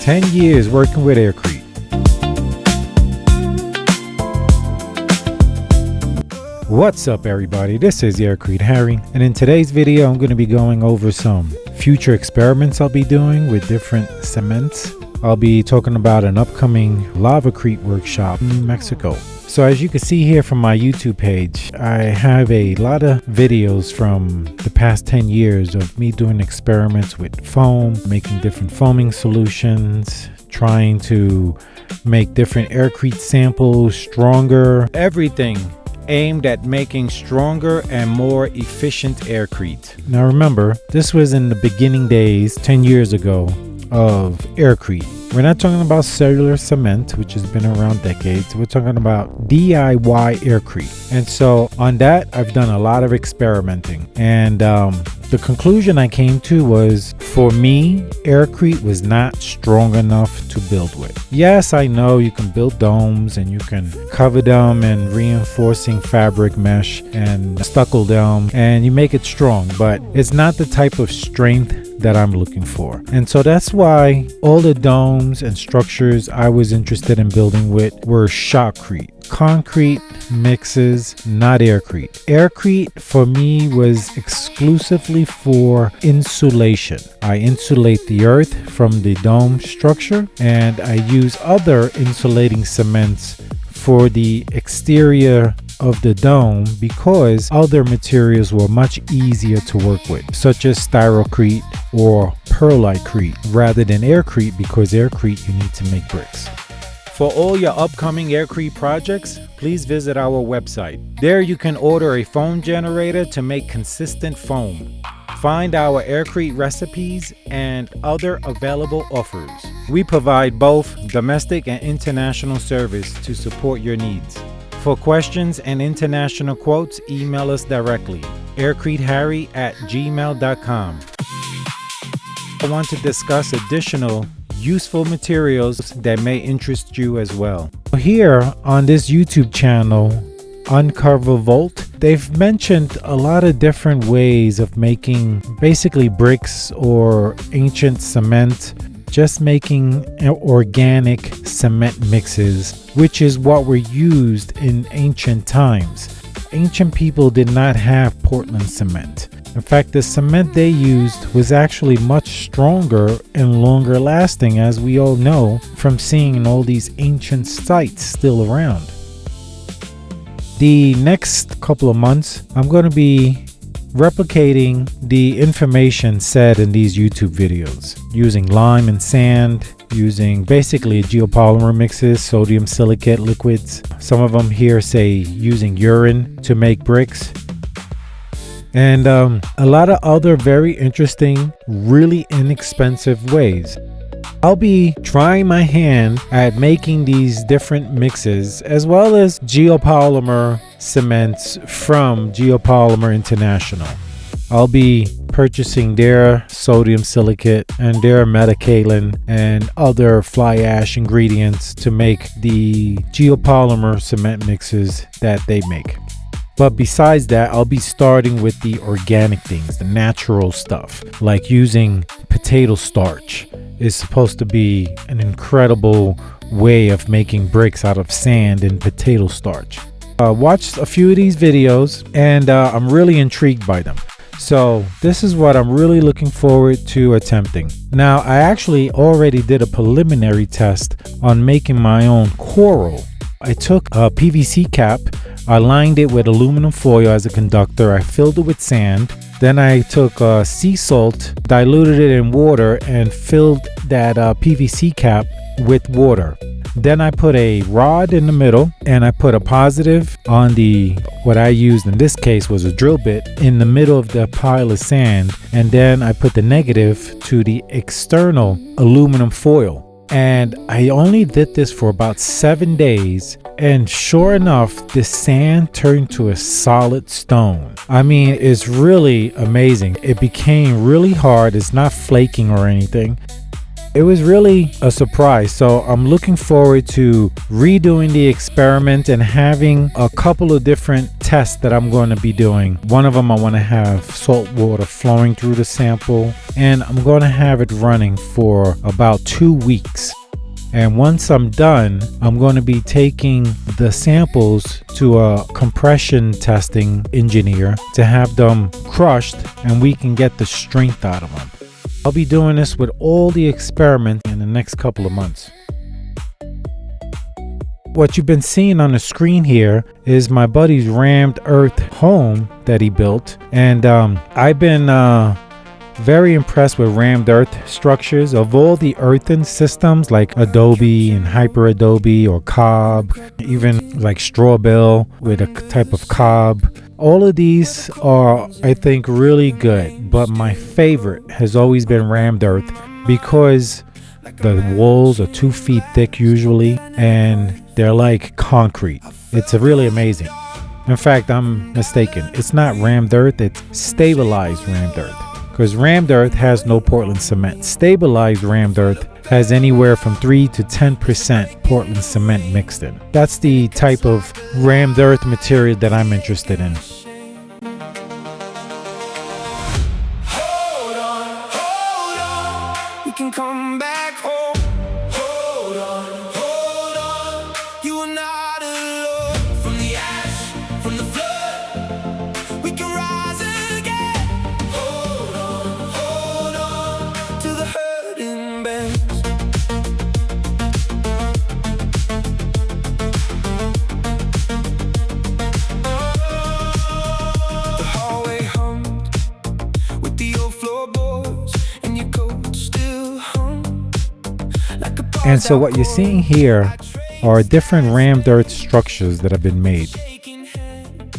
10 years working with Aircrete. What's up everybody, this is Aircrete Harry, and in today's video I'm going to be going over some future experiments I'll be doing with different cements. I'll be talking about an upcoming Lavacrete workshop in New Mexico. So as you can see here from my YouTube page, I have a lot of videos from the past 10 years of me doing experiments with foam, making different foaming solutions, trying to make different Aircrete samples stronger, everything aimed at making stronger and more efficient Aircrete. Now remember, this was in the beginning days 10 years ago of Aircrete. We're not talking about cellular cement, which has been around decades. We're talking about DIY Aircrete. And so on that, I've done a lot of experimenting. And the conclusion I came to was, for me, Aircrete was not strong enough to build with. Yes, I know you can build domes and you can cover them in reinforcing fabric mesh and stucco them and you make it strong, but it's not the type of strength that I'm looking for. And so that's why all the domes and structures I was interested in building with were shotcrete, concrete mixes, not Aircrete. Aircrete for me was exclusively for insulation. I insulate the earth from the dome structure and I use other insulating cements for the exterior of the dome because other materials were much easier to work with, such as Styrocrete or Perlitecrete rather than Aircrete, because Aircrete you need to make bricks. For all your upcoming Aircrete projects, please visit our website. There you can order a foam generator to make consistent foam. Find our Aircrete recipes and other available offers. We provide both domestic and international service to support your needs. For questions and international quotes, email us directly, aircreteharry@gmail.com. I want to discuss additional useful materials that may interest you as well. Here on this YouTube channel, Uncover Vault, they've mentioned a lot of different ways of making basically bricks or ancient cement, just making organic cement mixes, which is what were used in ancient times. Ancient people did not have Portland cement. In fact, the cement they used was actually much stronger and longer lasting, as we all know from seeing all these ancient sites still around. The next couple of months, I'm going to be replicating the information said in these YouTube videos using lime and sand, using basically geopolymer mixes, sodium silicate liquids. Some of them here say using urine to make bricks, and a lot of other very interesting, really inexpensive ways. I'll be trying my hand at making these different mixes, as well as geopolymer cements from Geopolymer International. I'll be purchasing their sodium silicate and their metakaolin and other fly ash ingredients to make the geopolymer cement mixes that they make. But besides that, I'll be starting with the organic things, the natural stuff, like using potato starch. Is supposed to be an incredible way of making bricks out of sand and potato starch. Watched a few of these videos and I'm really intrigued by them. So this is what I'm really looking forward to attempting. Now, I actually already did a preliminary test on making my own coral. I took a PVC cap, I lined it with aluminum foil as a conductor, I filled it with sand. Then I took sea salt, diluted it in water, and filled that PVC cap with water. Then I put a rod in the middle and I put a positive on the, what I used in this case was a drill bit, in the middle of the pile of sand. And then I put the negative to the external aluminum foil. And I only did this for about 7 days, and sure enough, the sand turned to a solid stone. I mean, it's really amazing. It became really hard. It's not flaking or anything. It was really a surprise. So I'm looking forward to redoing the experiment and having a couple of different tests that I'm going to be doing. One of them, I want to have salt water flowing through the sample, and I'm going to have it running for about 2 weeks. And once I'm done, I'm going to be taking the samples to a compression testing engineer to have them crushed, and we can get the strength out of them. I'll be doing this with all the experiments in the next couple of months. What you've been seeing on the screen here is my buddy's rammed earth home that he built. And I've been very impressed with rammed earth structures. Of all the earthen systems like Adobe and Hyper Adobe or Cob, even like Strawbill with a type of cob, all of these are, I think, really good. But my favorite has always been rammed earth because the walls are 2 feet thick usually, and they're like concrete. It's really amazing. In fact, I'm mistaken. It's not rammed earth, it's stabilized rammed earth. Because rammed earth has no Portland cement. Stabilized rammed earth has anywhere from 3 to 10% Portland cement mixed in. That's the type of rammed earth material that I'm interested in. Hold on, we can come back home. Hold on, you are not alone. From the ash, from the flood, we can rise again. Hold on, to the hurting bends. The hallway hummed with the old floorboards, and your coat still hung like a. And so what you're seeing here are different rammed earth structures that have been made.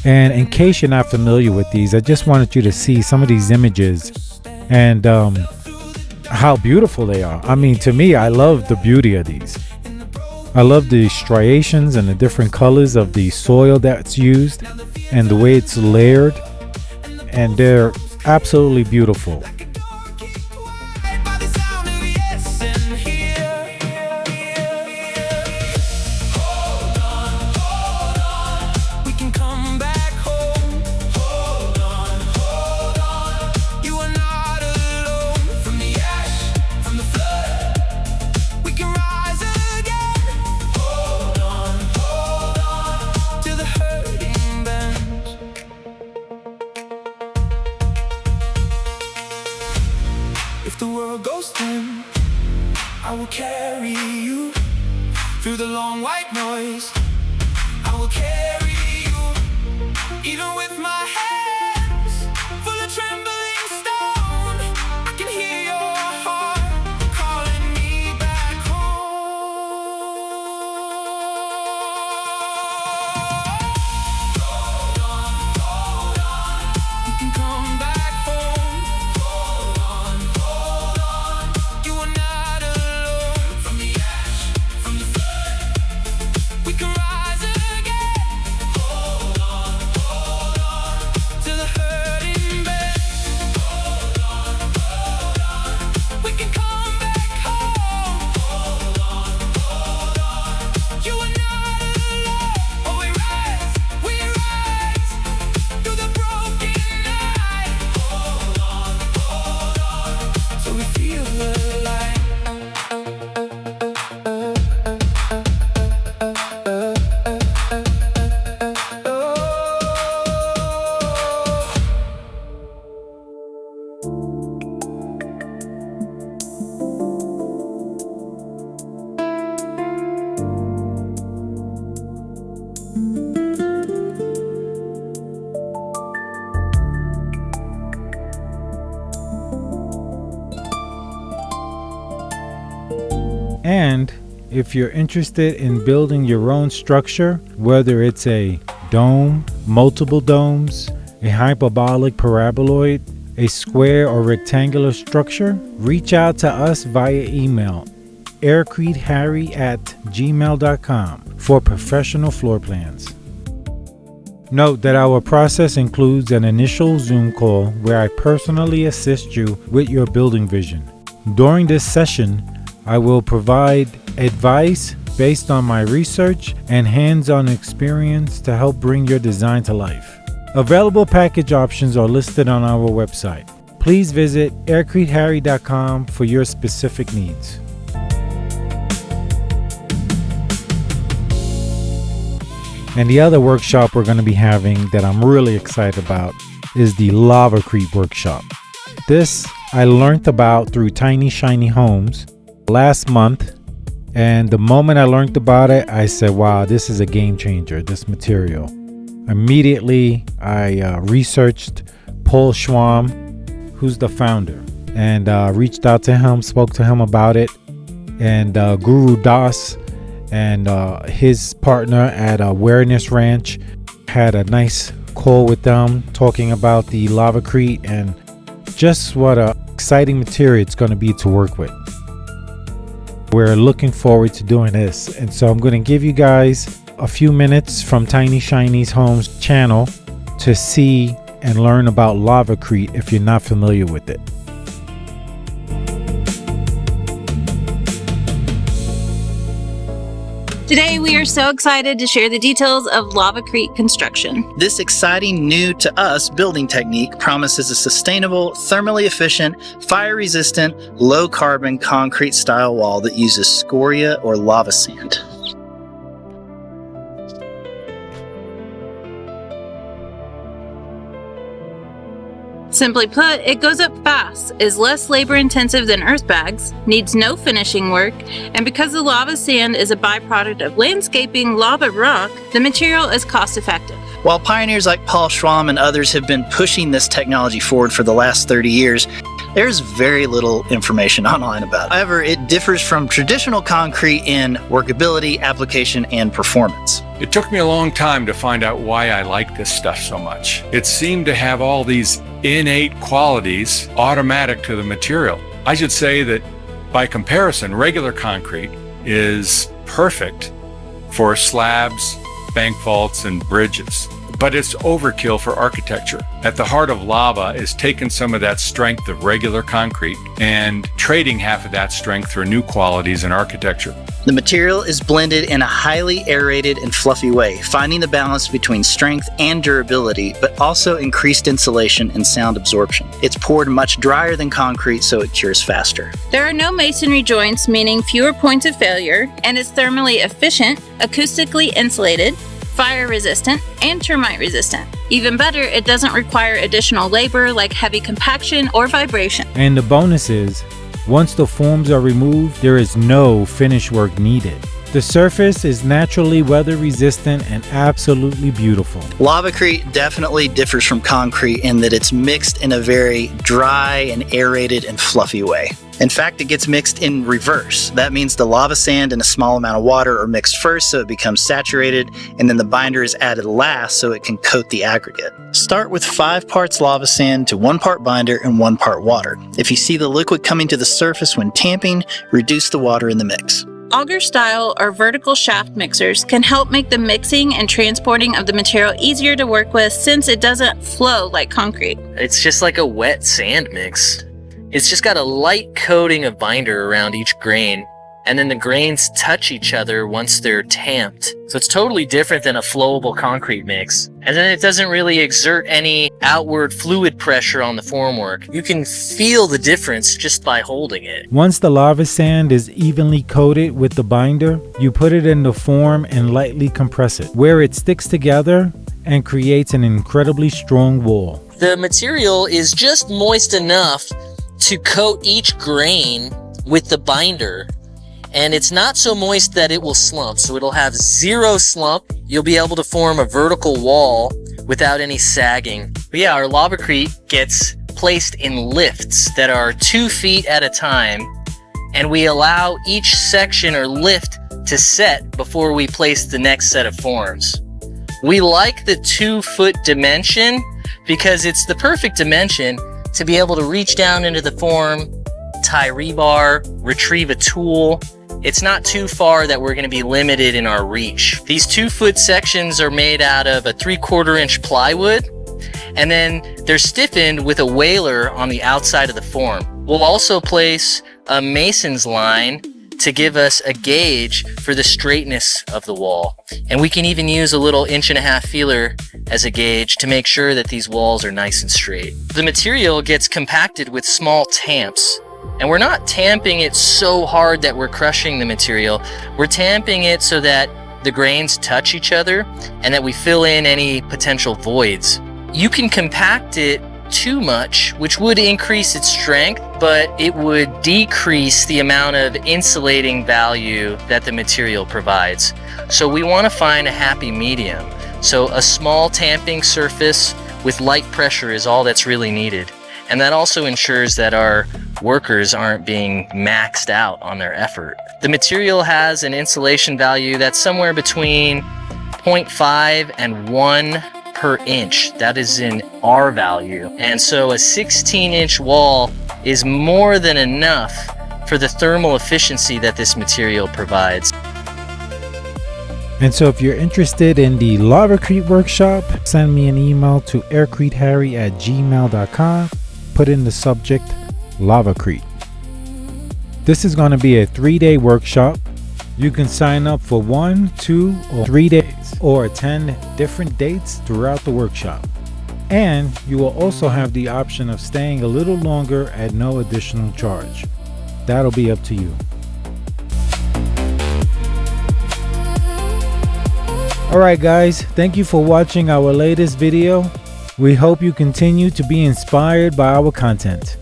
And in case you're not familiar with these, I just wanted you to see some of these images and how beautiful they are. I mean, to me, I love the beauty of these. I love the striations and the different colors of the soil that's used and the way it's layered, and they're absolutely beautiful. If the world goes dim, I will carry you through the long white noise. I will carry you, even with my hands full of trembling stone. I can hear your heart calling me back home. Hold on, you can come back home. You are not alone. From the ash, from the flood, we can rise again. Hold on, to the hurting bed. Hold on, we can come back home. Hold on, you are not alone. Oh, we rise through the broken night. Hold on, so we feel alive. And if you're interested in building your own structure, whether it's a dome, multiple domes, a hyperbolic paraboloid, a square or rectangular structure, reach out to us via email, aircreteharry@gmail.com, for professional floor plans. Note that our process includes an initial Zoom call where I personally assist you with your building vision. During this session, I will provide advice based on my research and hands-on experience to help bring your design to life. Available package options are listed on our website. Please visit aircreteharry.com for your specific needs. And the other workshop we're going to be having that I'm really excited about is the Lavacrete workshop. This I learned about through Tiny Shiny Homes last month, and the moment I learned about it, I said, wow, this is a game changer, this material. Immediately, I researched Paul Schwam, who's the founder, and reached out to him, spoke to him about it, and Guru Das and his partner at Awareness Ranch had a nice call with them talking about the Lavacrete and just what a exciting material it's going to be to work with. We're looking forward to doing this, and so I'm going to give you guys a few minutes from Tiny Shiny's Homes channel to see and learn about Lavacrete if you're not familiar with it. Today, we are so excited to share the details of Lavacrete construction. This exciting, new to us building technique promises a sustainable, thermally efficient, fire-resistant, low-carbon concrete-style wall that uses scoria or lava sand. Simply put, it goes up fast, is less labor intensive than earth bags, needs no finishing work, and because the lava sand is a byproduct of landscaping lava rock, the material is cost effective. While pioneers like Paul Schwam and others have been pushing this technology forward for the last 30 years, there's very little information online about it. However, it differs from traditional concrete in workability, application, and performance. It took me a long time to find out why I like this stuff so much. It seemed to have all these innate qualities automatic to the material. I should say that by comparison, regular concrete is perfect for slabs, bank vaults, and bridges. But it's overkill for architecture. At the heart of lava is taking some of that strength of regular concrete and trading half of that strength for new qualities in architecture. The material is blended in a highly aerated and fluffy way, finding the balance between strength and durability, but also increased insulation and sound absorption. It's poured much drier than concrete, so it cures faster. There are no masonry joints, meaning fewer points of failure, and it's thermally efficient, acoustically insulated, fire resistant, and termite resistant. Even better, it doesn't require additional labor like heavy compaction or vibration. And the bonus is, once the forms are removed, there is no finish work needed. The surface is naturally weather resistant and absolutely beautiful. Lavacrete definitely differs from concrete in that it's mixed in a very dry and aerated and fluffy way. In fact, it gets mixed in reverse. That means the lava sand and a small amount of water are mixed first so it becomes saturated, and then the binder is added last so it can coat the aggregate. Start with 5 parts lava sand to 1 part binder and 1 part water. If you see the liquid coming to the surface when tamping, reduce the water in the mix. Auger style or vertical shaft mixers can help make the mixing and transporting of the material easier to work with since it doesn't flow like concrete. It's just like a wet sand mix. It's just got a light coating of binder around each grain, and then the grains touch each other once they're tamped. So it's totally different than a flowable concrete mix. And then it doesn't really exert any outward fluid pressure on the formwork. You can feel the difference just by holding it. Once the lava sand is evenly coated with the binder, you put it in the form and lightly compress it, where it sticks together and creates an incredibly strong wall. The material is just moist enough to coat each grain with the binder, and it's not so moist that it will slump, so it'll have 0 slump. You'll be able to form a vertical wall without any sagging. But yeah, our Lavacrete gets placed in lifts that are 2 feet at a time, and we allow each section or lift to set before we place the next set of forms. We like the 2-foot dimension because it's the perfect dimension to be able to reach down into the form, tie rebar, retrieve a tool. It's not too far that we're going to be limited in our reach. These 2-foot sections are made out of a 3/4 inch plywood, and then they're stiffened with a whaler on the outside of the form. We'll also place a mason's line to give us a gauge for the straightness of the wall. And we can even use a little 1.5" feeler as a gauge to make sure that these walls are nice and straight. The material gets compacted with small tamps, and we're not tamping it so hard that we're crushing the material. We're tamping it so that the grains touch each other and that we fill in any potential voids. You can compact it too much, which would increase its strength, but it would decrease the amount of insulating value that the material provides. So we want to find a happy medium. So a small tamping surface with light pressure is all that's really needed. And that also ensures that our workers aren't being maxed out on their effort. The material has an insulation value that's somewhere between 0.5 and 1 per inch. That is in R value. And so a 16-inch wall is more than enough for the thermal efficiency that this material provides. And so if you're interested in the Lavacrete workshop, send me an email to aircreteharry@gmail.com. Put in the subject Lavacrete. This is going to be a 3-day workshop. You can sign up for 1, 2, or 3 days, or attend different dates throughout the workshop. And you will also have the option of staying a little longer at no additional charge. That'll be up to you. Alright guys, thank you for watching our latest video. We hope you continue to be inspired by our content.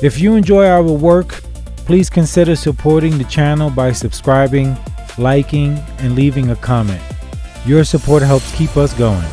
If you enjoy our work, please consider supporting the channel by subscribing, liking, and leaving a comment. Your support helps keep us going.